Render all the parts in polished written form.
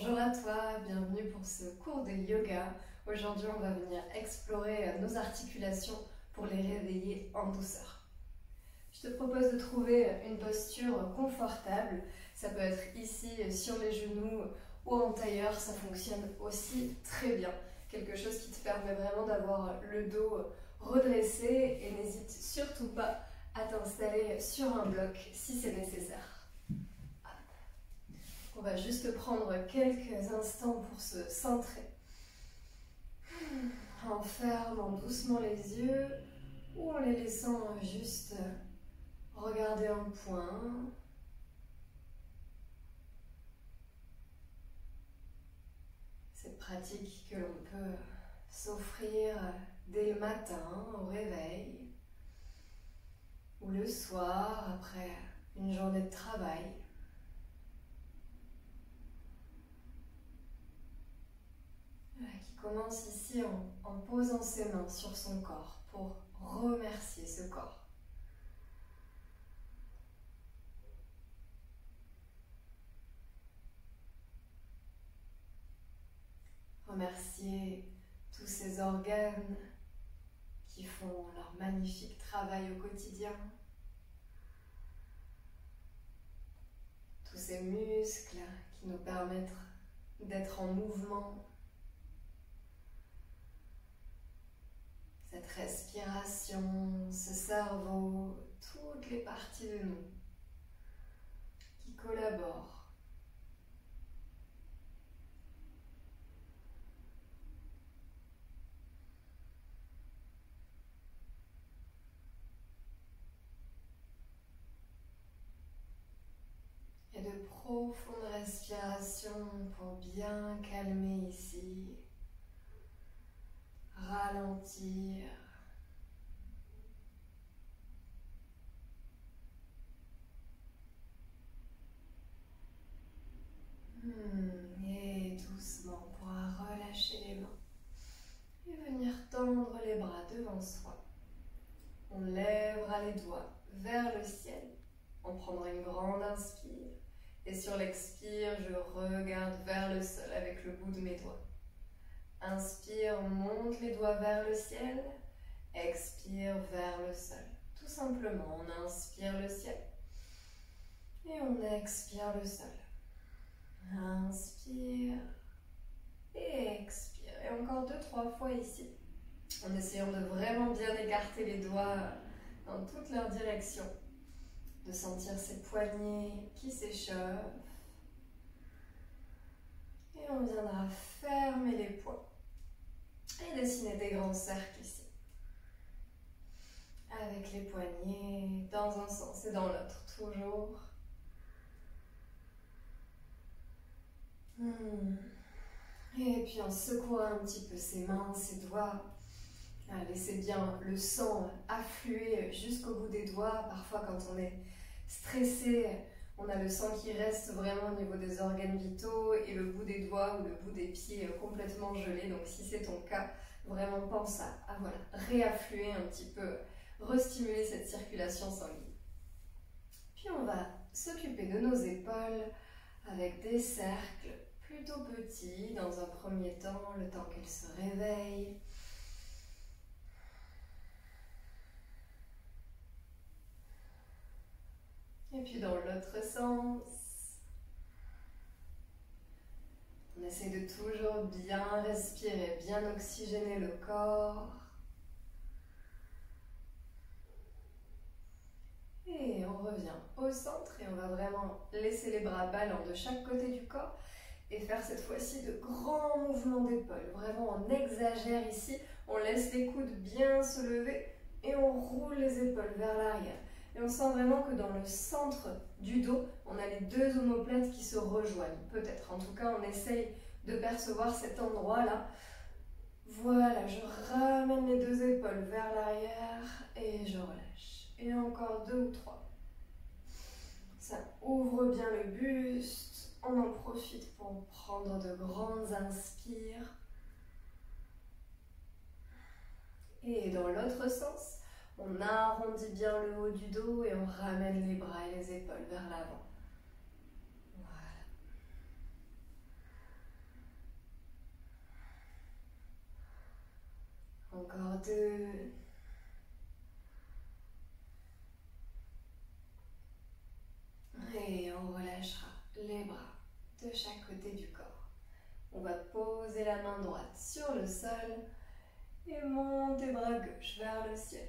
Bonjour à toi, bienvenue pour ce cours de yoga. Aujourd'hui, on va venir explorer nos articulations pour les réveiller en douceur. Je te propose de trouver une posture confortable. Ça peut être ici sur les genoux ou en tailleur, ça fonctionne aussi très bien. Quelque chose qui te permet vraiment d'avoir le dos redressé et n'hésite surtout pas à t'installer sur un bloc si c'est nécessaire. On va juste prendre quelques instants pour se centrer. En fermant doucement les yeux ou en les laissant juste regarder un point. Cette pratique que l'on peut s'offrir dès le matin au réveil ou le soir après une journée de travail. Qui commence ici en posant ses mains sur son corps pour remercier ce corps. Remercier tous ces organes qui font leur magnifique travail au quotidien. Tous ces muscles qui nous permettent d'être en mouvement. Cette respiration, ce cerveau, toutes les parties de nous qui collaborent. Et de profondes respirations pour bien calmer ici, ralentir. Et doucement, on pourra relâcher les mains et venir tendre les bras devant soi. On lèvera les doigts vers le ciel. On prendra une grande inspire. Et sur l'expire, je regarde vers le sol avec le bout de mes doigts. Inspire, on monte les doigts vers le ciel. Expire vers le sol. Tout simplement, on inspire le ciel. Et on expire le sol. Inspire et expire. Et encore 2-3 fois ici. En essayant de vraiment bien écarter les doigts dans toute leur direction. De sentir ces poignets qui s'échauffent. Et on viendra fermer les poings. Et dessiner des grands cercles ici. Avec les poignets dans un sens et dans l'autre. Toujours. Et puis en secouant un petit peu ses mains, ses doigts, laissez bien le sang affluer jusqu'au bout des doigts. Parfois quand on est stressé, on a le sang qui reste vraiment au niveau des organes vitaux et le bout des doigts ou le bout des pieds complètement gelé. Donc si c'est ton cas, vraiment pense à voilà, réaffluer un petit peu, restimuler cette circulation sanguine. Puis on va s'occuper de nos épaules avec des cercles plutôt petits dans un premier temps, le temps qu'elles se réveillent. Et puis dans l'autre sens, on essaie de toujours bien respirer, bien oxygéner le corps. Et on revient au centre et on va vraiment laisser les bras ballants de chaque côté du corps et faire cette fois-ci de grands mouvements d'épaule. Vraiment, on exagère ici, on laisse les coudes bien se lever et on roule les épaules vers l'arrière. Et on sent vraiment que dans le centre du dos, on a les deux omoplates qui se rejoignent. Peut-être, en tout cas, on essaye de percevoir cet endroit-là. Voilà, je ramène les deux épaules vers l'arrière et je relâche. Et encore 2 ou 3. Ça ouvre bien le buste. On en profite pour prendre de grandes inspires. Et dans l'autre sens, on arrondit bien le haut du dos et on ramène les bras et les épaules vers l'avant. Voilà. 2. Et on relâchera les bras de chaque côté du corps. On va poser la main droite sur le sol et monter bras gauche vers le ciel.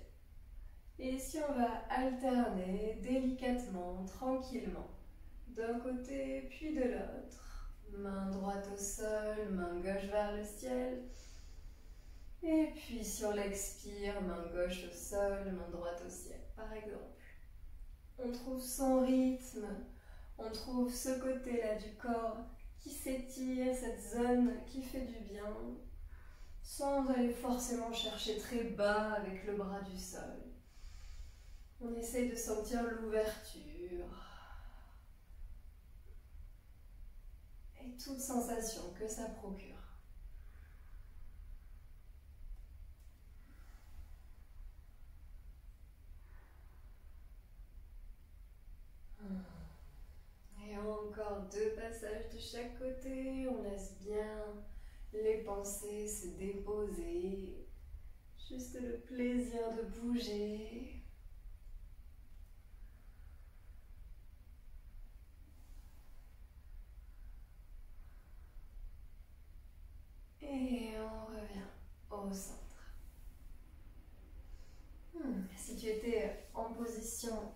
Et ici, on va alterner délicatement, tranquillement, d'un côté puis de l'autre. Main droite au sol, main gauche vers le ciel. Et puis sur l'expire, main gauche au sol, main droite au ciel, par exemple. On trouve son rythme, on trouve ce côté-là du corps qui s'étire, cette zone qui fait du bien, sans aller forcément chercher très bas avec le bras du sol. On essaye de sentir l'ouverture et toute sensation que ça procure. Et encore 2 passages de chaque côté. On laisse bien les pensées se déposer. Juste le plaisir de bouger. Et on revient au centre. Si tu étais en position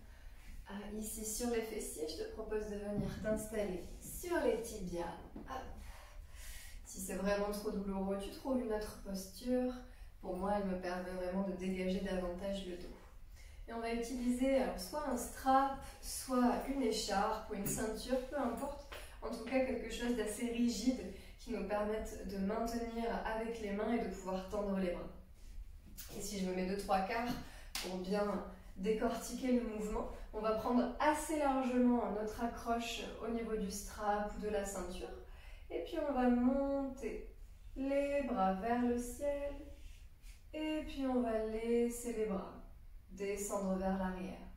ici sur les fessiers, je te propose de venir t'installer sur les tibias. Hop. Si c'est vraiment trop douloureux, tu trouves une autre posture. Pour moi, elle me permet vraiment de dégager davantage le dos. Et on va utiliser soit un strap, soit une écharpe ou une ceinture, peu importe. En tout cas, quelque chose d'assez rigide qui nous permette de maintenir avec les mains et de pouvoir tendre les bras. Et si je me mets 2-3 quarts pour bien décortiquer le mouvement, on va prendre assez largement notre accroche au niveau du strap ou de la ceinture. Et puis on va monter les bras vers le ciel. Et puis on va laisser les bras descendre vers l'arrière.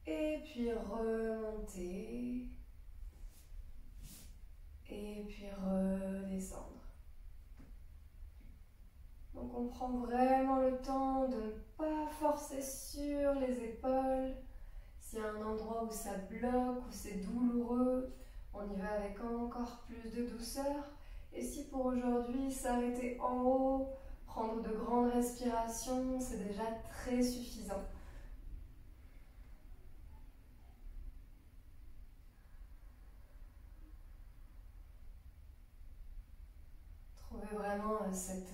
Et puis remonter. Et puis redescendre. Donc on prend vraiment le temps de ne pas forcer sur les épaules. S'il y a un endroit où ça bloque, où c'est douloureux, on y va avec encore plus de douceur. Et si pour aujourd'hui s'arrêter en haut, prendre de grandes respirations, c'est déjà très suffisant. Trouvez vraiment cette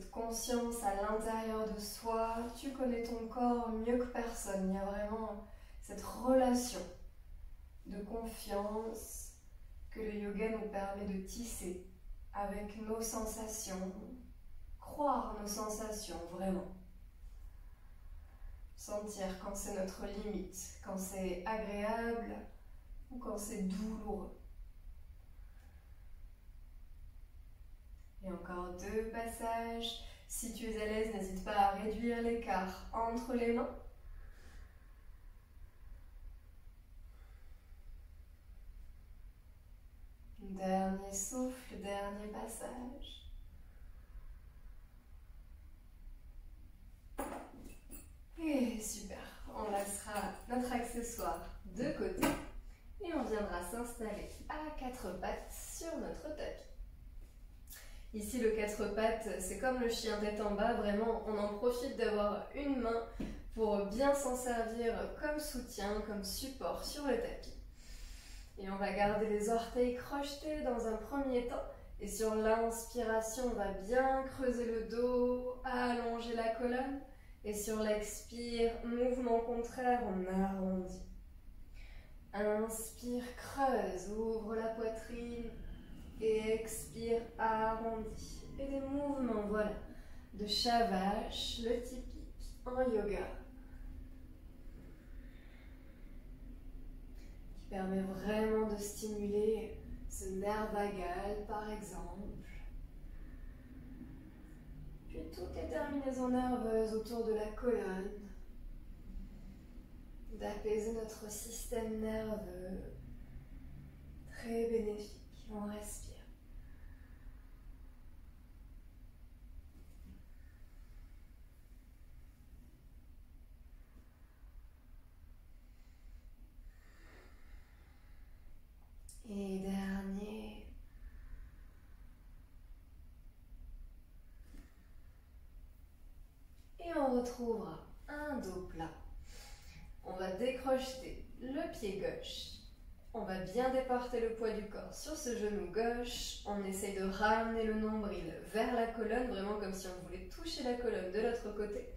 conscience à l'intérieur de soi. Tu connais ton corps mieux que personne. Il y a vraiment cette relation de confiance que le yoga nous permet de tisser avec nos sensations, croire nos sensations vraiment. Sentir quand c'est notre limite, quand c'est agréable ou quand c'est douloureux. Et encore 2 passages. Si tu es à l'aise, n'hésite pas à réduire l'écart entre les mains. Dernier souffle, dernier passage. Et super, on laissera notre accessoire de côté et on viendra s'installer à 4 pattes sur notre tapis. Ici, le 4 pattes, c'est comme le chien tête en bas, vraiment, on en profite d'avoir une main pour bien s'en servir comme soutien, comme support sur le tapis. Et on va garder les orteils crochetés dans un premier temps. Et sur l'inspiration, on va bien creuser le dos, allonger la colonne. Et sur l'expire, mouvement contraire, on arrondit. Inspire, creuse, ouvre la poitrine. Et expire, arrondi. Et des mouvements, voilà, de Shavash, le typique en yoga. Qui permet vraiment de stimuler ce nerf vagal, par exemple. Puis toutes les terminaisons nerveuses autour de la colonne. D'apaiser notre système nerveux. Très bénéfique. On respire. retrouvera un dos plat. On va décrocheter le pied gauche. On va bien déporter le poids du corps sur ce genou gauche. On essaye de ramener le nombril vers la colonne, vraiment comme si on voulait toucher la colonne de l'autre côté.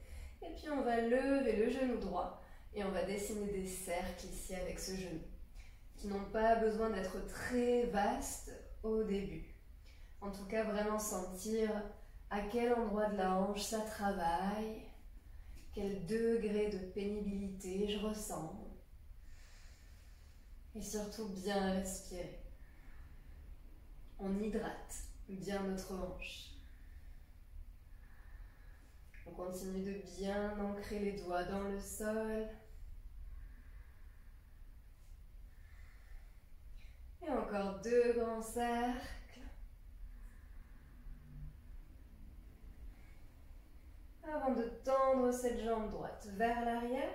Et puis on va lever le genou droit et on va dessiner des cercles ici avec ce genou, qui n'ont pas besoin d'être très vastes au début. En tout cas, vraiment sentir à quel endroit de la hanche ça travaille, quel degré de pénibilité je ressens. Et surtout bien respirer. On hydrate bien notre hanche. On continue de bien ancrer les doigts dans le sol. Et encore 2 grands cercles. Avant de tendre cette jambe droite vers l'arrière,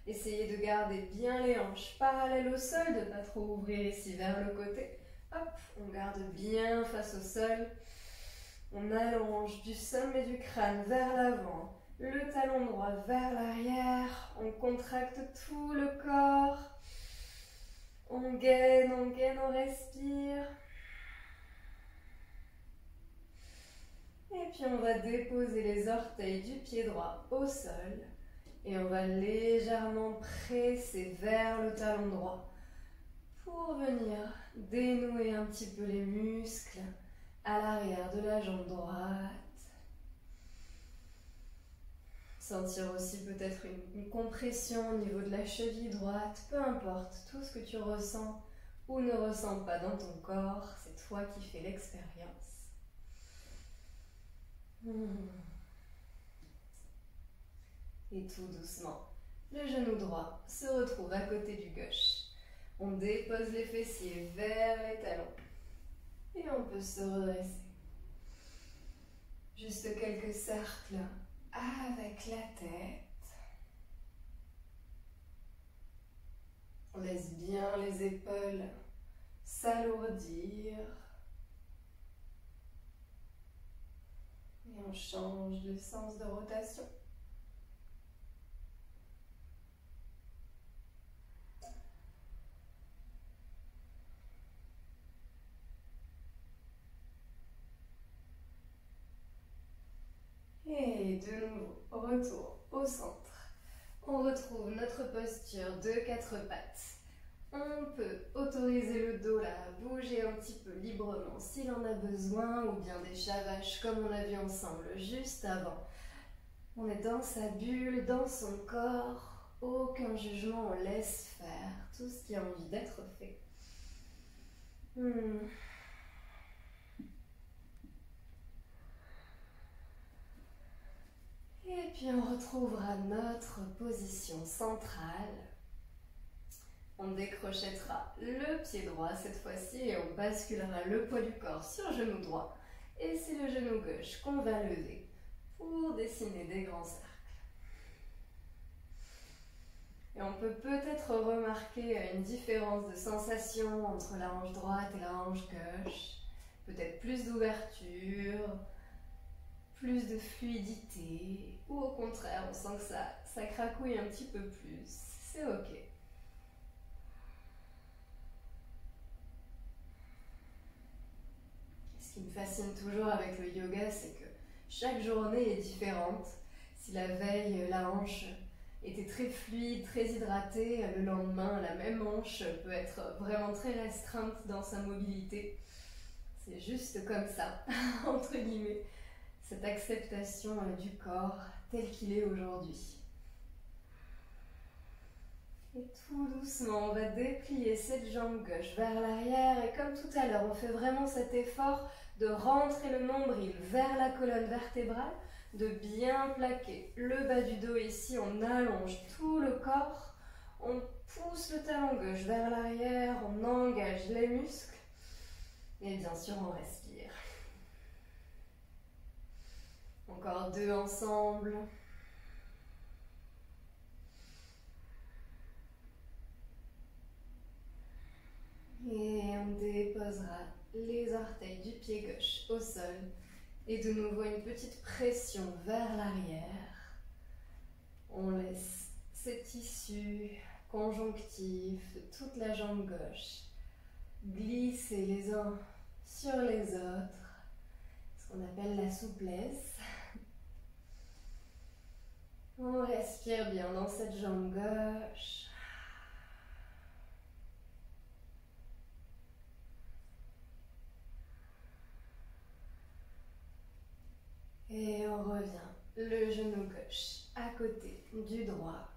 essayez de garder bien les hanches parallèles au sol, de ne pas trop ouvrir ici vers le côté. Hop, on garde bien face au sol. On allonge du sommet du crâne vers l'avant, le talon droit vers l'arrière. On contracte tout le corps. On gaine, on respire. Et puis on va déposer les orteils du pied droit au sol. Et on va légèrement presser vers le talon droit pour venir dénouer un petit peu les muscles à l'arrière de la jambe droite. Sentir aussi peut-être une compression au niveau de la cheville droite. Peu importe, tout ce que tu ressens ou ne ressens pas dans ton corps, c'est toi qui fais l'expérience. Et tout doucement, le genou droit se retrouve à côté du gauche. On dépose les fessiers vers les talons. Et on peut se redresser. Juste quelques cercles avec la tête. On laisse bien les épaules s'alourdir. Et on change de sens de rotation. Et de nouveau, retour au centre. On retrouve notre posture de 4 pattes. On peut autoriser le dos là à bouger un petit peu librement s'il en a besoin, ou bien des chavaches comme on a vu ensemble juste avant. On est dans sa bulle, dans son corps, aucun jugement, on laisse faire tout ce qui a envie d'être fait. Et puis on retrouvera notre position centrale. On décrochettera le pied droit cette fois-ci et on basculera le poids du corps sur le genou droit. Et c'est le genou gauche qu'on va lever pour dessiner des grands cercles. Et on peut peut-être remarquer une différence de sensation entre la hanche droite et la hanche gauche. Peut-être plus d'ouverture, plus de fluidité, ou au contraire, on sent que ça cracouille un petit peu plus. C'est ok. Ce qui me fascine toujours avec le yoga, c'est que chaque journée est différente. Si la veille, la hanche était très fluide, très hydratée, le lendemain, la même hanche peut être vraiment très restreinte dans sa mobilité. C'est juste comme ça, entre guillemets. Cette acceptation du corps tel qu'il est aujourd'hui. Et tout doucement, on va déplier cette jambe gauche vers l'arrière et comme tout à l'heure, on fait vraiment cet effort de rentrer le nombril vers la colonne vertébrale, de bien plaquer le bas du dos ici, on allonge tout le corps, on pousse le talon gauche vers l'arrière, on engage les muscles et bien sûr on respire. Encore 2 ensemble. Et on déposera les orteils du pied gauche au sol. Et de nouveau une petite pression vers l'arrière. On laisse ces tissus conjonctifs de toute la jambe gauche glisser les uns sur les autres, ce qu'on appelle la souplesse. On respire bien dans cette jambe gauche. Et on revient, le genou gauche à côté du droit.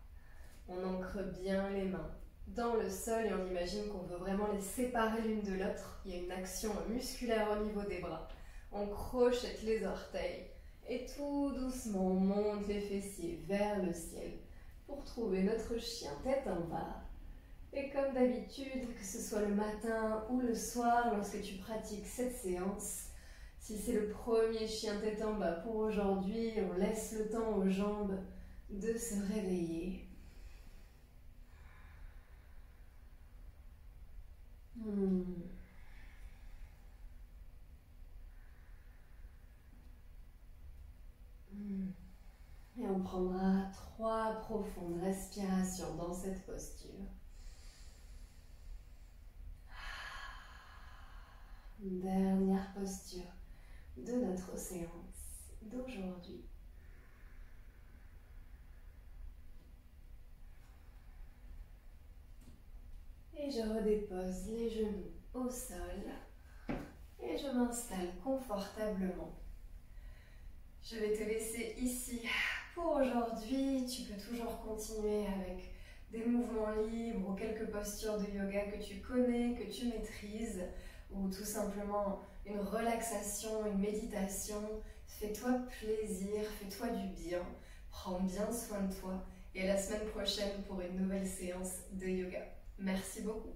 On ancre bien les mains dans le sol et on imagine qu'on veut vraiment les séparer l'une de l'autre. Il y a une action musculaire au niveau des bras. On crochette les orteils et tout doucement on monte les fessiers vers le ciel pour trouver notre chien tête en bas. Et comme d'habitude, que ce soit le matin ou le soir lorsque tu pratiques cette séance, si c'est le premier chien tête en bas pour aujourd'hui, on laisse le temps aux jambes de se réveiller. Et on prendra 3 profondes respirations dans cette posture. Dernière posture de notre séance d'aujourd'hui. Et je redépose les genoux au sol et je m'installe confortablement. Je vais te laisser ici pour aujourd'hui. Tu peux toujours continuer avec des mouvements libres ou quelques postures de yoga que tu connais, que tu maîtrises, ou tout simplement une relaxation, une méditation. Fais-toi plaisir, fais-toi du bien, prends bien soin de toi et à la semaine prochaine pour une nouvelle séance de yoga. Merci beaucoup.